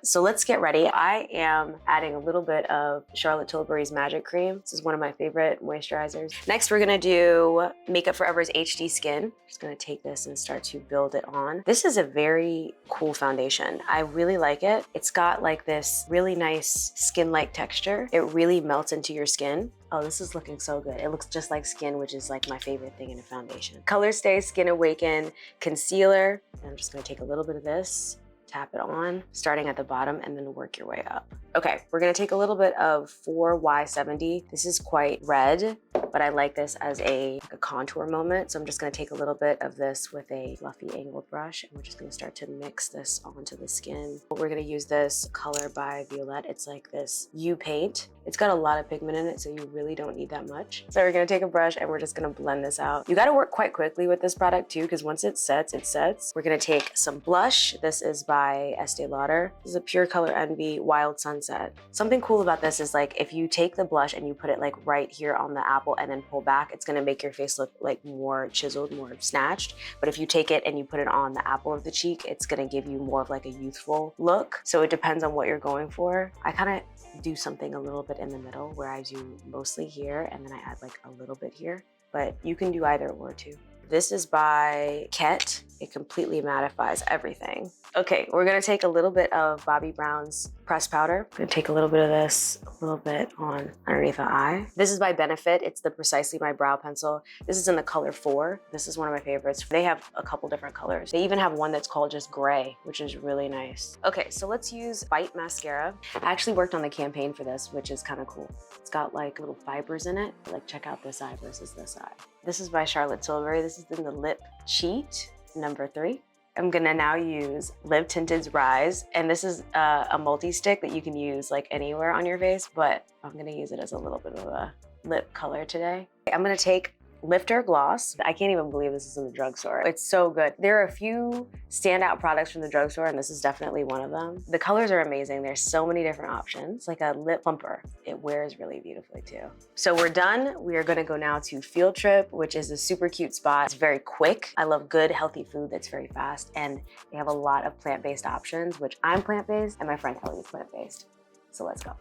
So let's get ready. I am adding a little bit of Charlotte Tilbury's Magic Cream. This is one of my favorite moisturizers. Next, we're gonna do Makeup Forever's HD Skin. I'm just gonna take this and start to build it on. This is a very cool foundation. I really like it. It's got like this really nice skin-like texture. It really melts into your skin. Oh, this is looking so good. It looks just like skin, which is like my favorite thing in a foundation. Color Stay Skin Awaken Concealer. And I'm just gonna take a little bit of this, tap it on, starting at the bottom and then work your way up. Okay, we're gonna take a little bit of 4Y70. This is quite red, but I like this as a contour moment. So I'm just gonna take a little bit of this with a fluffy angled brush and we're just gonna start to mix this onto the skin. We're gonna use this color by Violette. It's like this U paint. It's got a lot of pigment in it, so you really don't need that much. So we're gonna take a brush and we're just gonna blend this out. You gotta work quite quickly with this product too, because once it sets, it sets. We're gonna take some blush. This is by Estee Lauder. This is a Pure Color Envy Wild Sunset. Something cool about this is like if you take the blush and you put it like right here on the apple and then pull back, it's gonna make your face look like more chiseled, more snatched. But if you take it and you put it on the apple of the cheek, it's gonna give you more of like a youthful look. So it depends on what you're going for. I kind of do something a little bit in the middle where I do mostly here and then I add like a little bit here, but you can do either or too. This is by Ket. It completely mattifies everything. Okay, we're gonna take a little bit of Bobbi Brown's pressed powder. I'm gonna take a little bit of this, a little bit on underneath the eye. This is by Benefit. It's the Precisely My Brow Pencil. This is in the color 4. This is one of my favorites. They have a couple different colors. They even have one that's called just gray, which is really nice. Okay, so let's use Bite Mascara. I actually worked on the campaign for this, which is kind of cool. It's got like little fibers in it. Like check out this eye versus this eye. This is by Charlotte Tilbury. This is in the Lip Cheat, number 3. I'm gonna now use Live Tinted's Rise, and this is a multi-stick that you can use like anywhere on your face, but I'm gonna use it as a little bit of a lip color today. I'm gonna take Lifter Gloss. I can't even believe this is in the drugstore. It's so good. There are a few standout products from the drugstore, and this is definitely one of them. The colors are amazing. There's so many different options. It's like a lip plumper. It wears really beautifully too. So we're done. We are gonna go now to Field Trip, which is a super cute spot. It's very quick. I love good, healthy food that's very fast, and they have a lot of plant-based options, which I'm plant-based, and my friend Kelly is plant-based. So let's go.